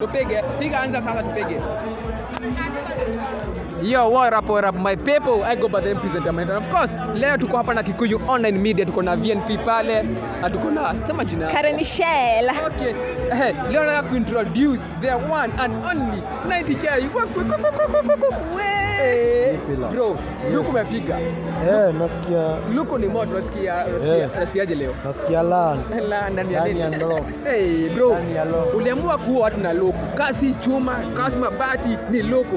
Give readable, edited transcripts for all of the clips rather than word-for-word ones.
Tupige, piga anza sasa tupige. Yo, what up my people? I go by the presenter and of course, leo tuko hapa na Kikuyu Online Media, tuko na VNP pale, tuko na sema jina. Michelle. Okay. Leo nataka kuintroduce the one and only 90K. Bro, Luko umepiga. Nasikia. Luko ni moto, nasikiaje leo? Nasikia la ndani ya ndoo. Hey bro, uliamua kuwa watu na loko. Kasi chuma, kasi mabati ni loko.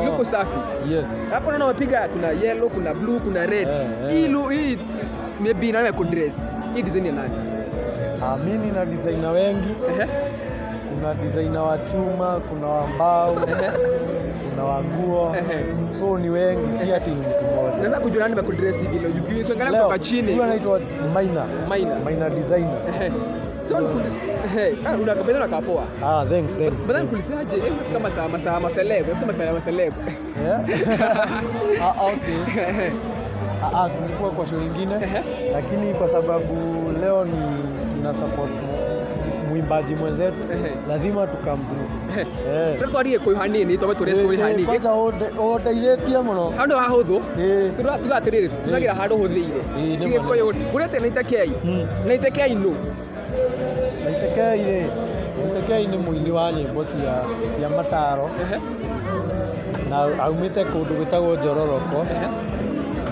Loko safi. Yes. Hapo naona wapiga kuna yellow, kuna blue, kuna red. Hii maybe na ku dress. Hii design ya nani? Mimi na designer wengi. Kuna designer wa chuma, kuna wa mbao, kuna wa nguo. So ni wengi, si ati ni mtu mmoja. Naweza kujua nani ku dress hilo. Ukiangalia kutoka chini. Huyu anaitwa Minor designer. So unakapenda na kapoa. Thanks. Badala kulisaje kama sama celeb, kama celeb. Okay. Tulikuwa kwa show nyingine lakini kwa sababu leo ni tuna support mwimbaji mwenzetu lazima tukamthuru. Tutarie kwa hanini tobe tu story hanini. Kwanza ode ile pia muno. Hando hahuthu. Tugatirire tunagira handu huthiire. Ige kwa yote. Burete na itakei. Na itakei no. Itakei ni muini wa nyimbo cia mataro. Na aumite kundu gwitagwo Njororoko.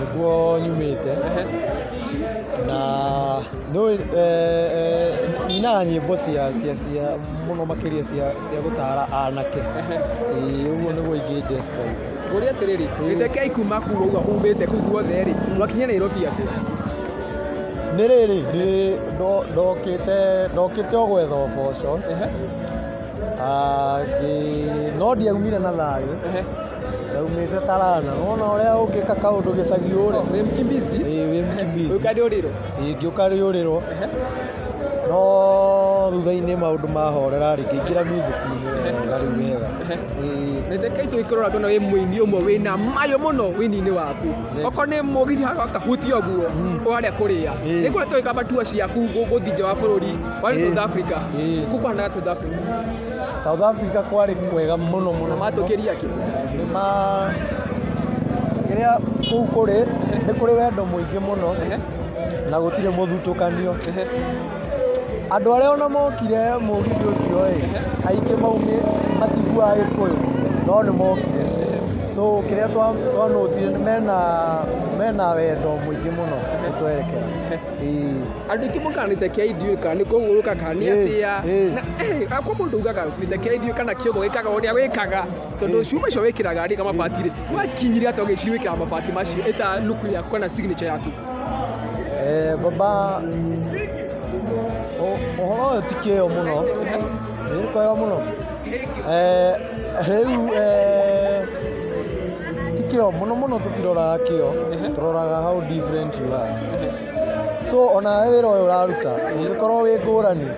Niguo nyumite. Na no ina nyimbo cia muno makiria cia gutara anake. Uguo niguo ingi describe. Uri atiriri, itakei kuma kuwa umite kuguo theri. Wakinya Nairobi atu. Nĩ rĩrĩ ndokĩte o gwetha ũboco no ndiaumire na thayũ ndaumĩte Tarana wona ũrĩa ũngĩka kaũndũ gĩcagi ũrĩ wĩ mkimbizi ngĩũka rĩũrĩrwo no thutha-inĩ maũndũ mahorera ngĩingĩra music-inĩ wega rĩu wega Nĩteke tũikũrora twana wĩ mũini ũmwe wĩna mayo mũno wĩini-inĩ waku okorwo nĩ mũgithi harĩa akahutia ũguo ũrĩa kũrĩa nĩkũrĩa twĩka matua ciaku gũthiĩ nja wa bũrũri warĩ South Africa kũkũhana South Africa. South Africa kwarĩ kwega mũno matũkĩria kĩ kĩrĩa kũu kũrĩ nĩ kũrĩ wendo mũingĩ mũno na gũtirĩ mũthutũkanio. Andũ arĩa ona mokire mũgithi ũcio aingĩ maumĩ matiguaga Gĩkũyũ no nĩ mokire so kĩrĩa twanotire mena wendo mũingĩ mũno gũtwerekera. Andũ aingĩ mũkanĩte kĩaidhiũ kana nĩ kũgũrũka kana nĩ atĩa na kwa mũndũ ugaga nĩte kĩaidhiũ kana kĩogo gĩkaga ũrĩa wĩkaga tondũ cuma icio wĩkĩraga rĩ kama batire wakinyire atĩ ũgĩciwĩkĩra mabati macio eta luku yaku kana signature yaku. Baba ũhoro ũyũ ti kĩo mũno nĩ kwega mũno rĩu ti kĩo mũno tũtiroraga kĩo tũroraga how different you are. So ona wĩra ũyũ ũraruta ũngĩkorwo wĩ ngũrani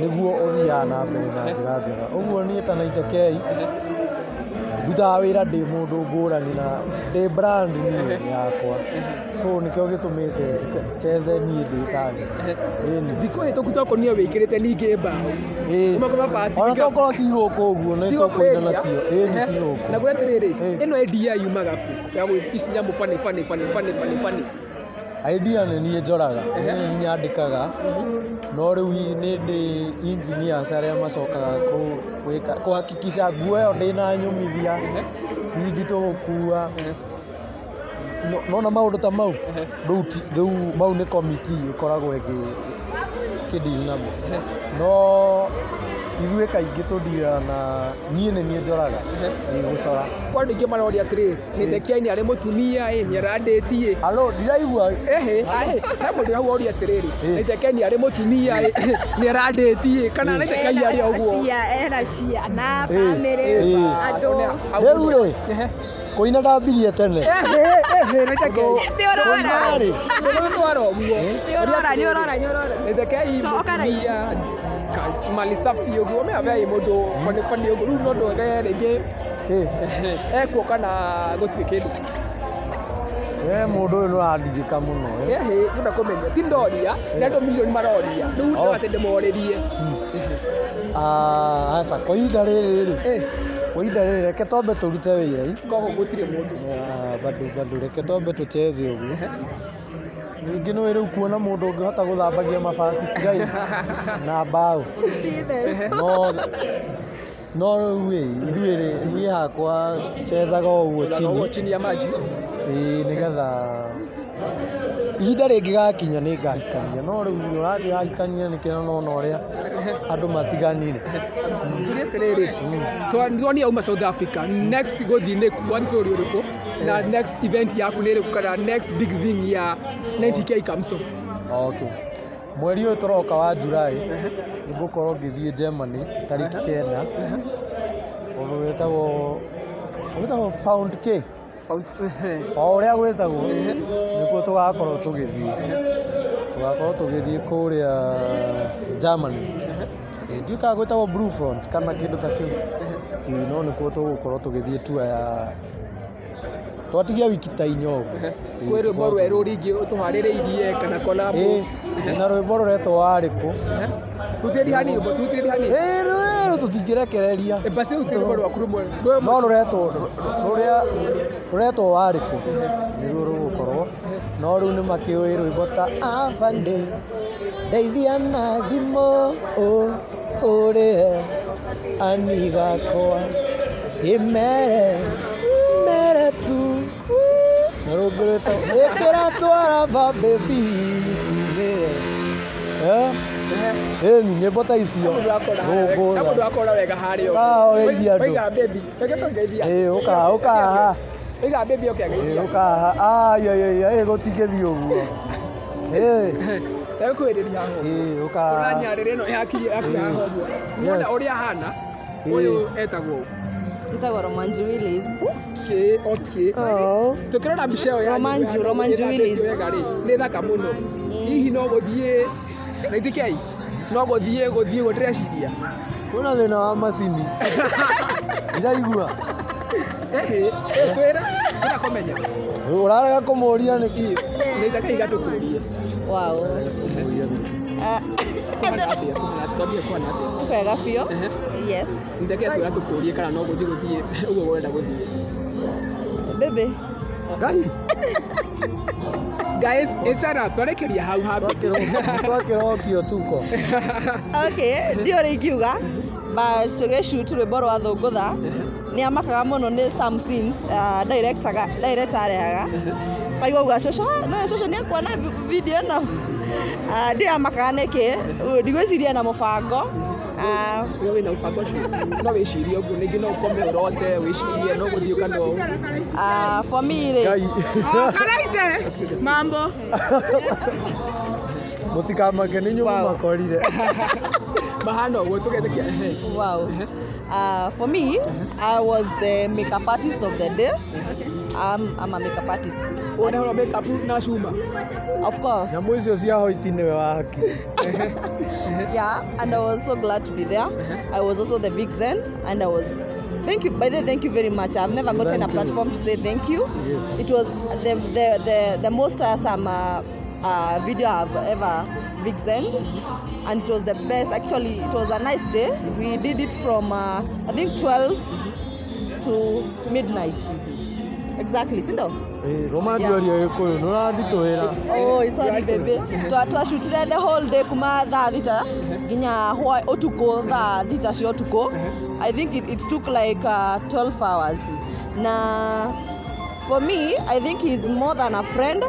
nĩguo ũthiaga na mbere na njĩra njega. Ũguo niĩ ta 90K ndutaga wĩra ndĩ mũndũ ngũrani na ndĩ brand niĩ yakwa so nĩkĩo gĩtũmĩte cheze niĩ ndĩ tani. Thikũ hĩtũku tokonio wĩkĩrĩte ningĩ mbaũ ona tokorwo cigũkũ ũguo nĩ tũkũina nacio nĩ cigũkũ. Na gwe atĩrĩrĩ ĩno idea yumaga ku ya ici nyamũ fani. Idea nĩ niĩ njoraga nĩ nyandĩkaga no rĩu nĩ ndĩ engineers arĩa macokaga kũhakikisha nguo ĩyo ndĩnanyũmithia ti nditũ gũkua nona maũndũ ta mau rĩu mau nĩ committee ĩkoragwo ĩkĩdeal namo no ithuĩ kaingĩ tũthiaga na niĩ nĩ niĩ njoraga gũcora. Kwa andũ aingĩ maroria atĩrĩrĩ Nĩteke nĩ arĩ mũtumia nĩ arandĩtie ndiraigua he mũndũ hau oria atĩrĩrĩ Nĩteke nĩ arĩ mũtumia nĩ arandĩtie kana Nĩteke arĩ ũguo ena ciana bamĩrĩ andũ rĩu rĩ kũina ndambirie tene Nĩteke Nĩteke mali safi yogo me ave modo pone yogo no do ga rege eko kana gotwe kelu Mũndũ ũyũ nĩũrandigĩka mũno. Tũna kũmenya ti ndoria na andũ milioni maroria rĩu ndĩbate ndĩmorĩrie. Aca kwa ihinda rĩrĩ reke twambe tũrute wĩra. Koguo gũtirĩ mũndũ. Bado reke twambe tũcheze ũguo. Ningĩ nĩ rĩu kuona mũndũ ũngĩhota gũthambagia mabati tigai na mbaũ. No rĩu ithuĩ niĩ hakwa cezaga ũguo chini ya maji. Nĩgetha ihinda rĩngĩgakinya nĩngahikania, no rĩu ũrathiĩ wahikania nĩkĩo nona ũrĩa andũ matiganire. Tũrĩ atĩrĩrĩ, tuonia uma South Africa, next gũthiĩ nĩ bũrũri ũrĩkũ na next event yaku nĩ ĩrĩkũ kana next big thing ya 90K Kamso? Okay. Mweri ũyũ tũroka wa July nĩngũkorwo ngĩthiĩ Germany tarĩki 9 ũndũ wĩtagwo Pound K. O ũrĩa gwĩtagwo nĩkuo tũgakorwo tũgĩthiĩ kũrĩa Germany. Ndiũĩ kana gwĩtagwo Blue Front kana kĩndũ ta kĩu. No nĩkuo tũgũkorwo tũgĩthiĩ tour ya twatigia wiki ta 4 ũguo. Kwĩ rwĩmbo rwerũ rĩngĩ ũtũharĩrĩirie kana collab? Na rwĩmbo rũretwo warĩkũ. Tutĩri hanini. Rũrũ tũtingĩrekereria. Basi rũtirĩ rwa Kuremwo. No rũretwo warĩkũ nĩruo rũgũkorwo. No rĩu nĩ makĩũĩ rwĩmbo ta Avande ndeithia na thimũ ũrĩhe ani gakwa mere tu na rũngũrĩte ĩkĩra twara Babie nyĩmbo ta icio mũndũ akora wega harĩa oiga Babie ũka haha oiga Babie ũka haha gũtingĩthiĩ ũguo kwĩrĩria ho ũka ũranyarĩrĩa ĩno yakinya haha ũguo mũndũ ũrĩa hana ũyũ etagwo Romanji Willis. Okay. Tukirora mbica ĩyo ya Romanji Willis. Nĩ thaka mũno. Hihi no gũthiĩ 90K? No gũthiĩ gũtireciria. Kuna thĩna wa macini. Ndiraigua. Twĩra kũmenya. Ũrarega kũmũria nĩkĩ? 90K gatũkũria. Wow. Kwega biũ. Yes. Ndeke tũratũkũrie kana no gũthiĩ ũguo wenda gũthiĩ. Babie. Guys, etara twarekeria hau twakĩrokio tuko. Okay, ndiũrĩ ingiuga but tũgĩshoot rwĩmbo rwa thũngũtha nĩ amakaga mũno nĩ some scenes director arehaga maigua uga cũcũ nĩ akuona video ĩno ndiamakaga nĩkĩ ndigwĩciria na mũbango wĩna mũbango ũcio no wĩcirie ũguo ningĩ no ũkome ũrote wĩcirie no gũthiĩ kana ũũ for me rĩ karaite mambo mũtikamake nĩ nyũmba makorire mahana ũguo tũgethekia. Wow. For me, I was the makeup artist of the day. I'm a makeup artist. Unaona makeup na shuma? Of course. Nyamũ icio cia hoiti nĩwe wa haki. Yeah, and I was so glad to be there. I was also the vixen, and I was. Thank you. By the way, thank you very much. I've never gotten a platform to say thank you. Yes. It was the most awesome video I've ever vixened, and it was the best. Actually, it was a nice day. We did it from I think 12 to midnight. Exactly, sindo? Romandio Gĩkũyũ nũranditũhĩra. Oh, sorry baby. Twashutire the whole day kuma thaa thita nginya ũtukũ thaa thita cia ũtukũ. I think it took like 12 hours. Na for me, I think he's more than a friend.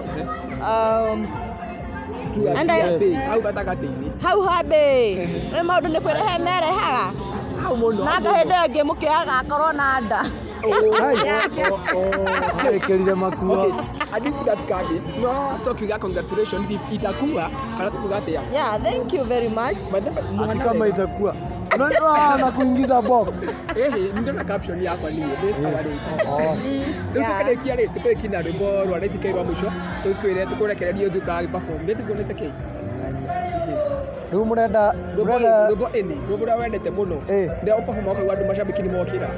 And how happy? Nĩ maũndũ nĩ kwĩrehe merehaga. Na ngahĩndĩ ĩngĩ mũkĩaga akorwo na nda. Ekĩrire makuo. Hadithi katikati. No tukiuga congratulations itakuwa kana tukiuga atĩa? Yeah, thank you very much. Ati kama itakuwa. Unajua na kuingiza box. Ndio na caption yako ni best awali. Ndio tukarekia rĩ tukarekia rwĩmbo rwa 90K rwa mũico. Tukwĩre tukurekereria ũthiĩ perform. Ndio tukuonete kĩ. Rĩu mũrenda rwĩmbo ĩni rwĩmbo rũrĩa wendete mũno Ĩ. rĩrĩa ũpafoma ũkaigua andũ macambĩki nĩ mokĩra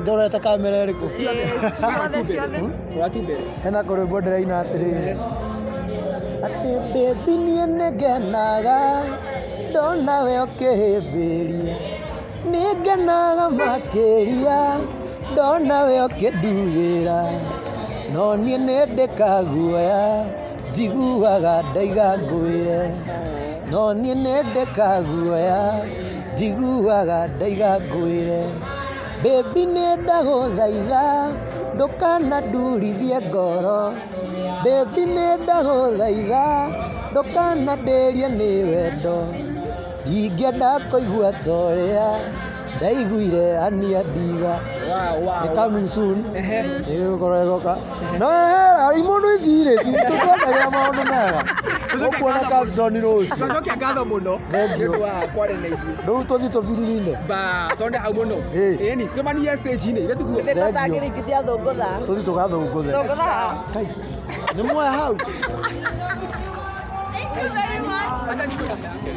ndorete kamera ĩrĩkũ Ciothe. ũratumbe hena kũrwĩmbo ndĩraina atĩrĩrĩ atĩ baby niĩ nĩngenaga ndona we ũkĩhĩmbĩria nĩngenaga makĩria ndona we ũkĩndugĩra no niĩ nĩndĩkaguoya njiguaga ndaiga ngwĩre no niĩ nĩndĩkaguoya njiguaga ndaiga ngwĩre baby nĩndagũthaitha ndũkanandurithie ngoro baby nĩndagũthaitha ndũkanandĩrie nĩ wendo ingĩenda kũigua ta ũrĩa ndaiguire ania ndiga nĩ coming soon nĩgũkorwo ĩgoka no arĩ mũndũ icirĩ tũkwendagĩra maũndũ mega ũkuona caption rũciũ tũcokia ngatho mũno nĩ ũndũ wa kwaria na ithuĩ rĩu tũthiĩ tũbiri-inĩ sonde hau mũno ĩni tũmanie stage-inĩ ithuĩ tuguo nĩtũtangĩrĩkithia thũngũtha tũthiĩ tũgathũngũthe thũngũtha nĩ mwoya hau Thank you very much.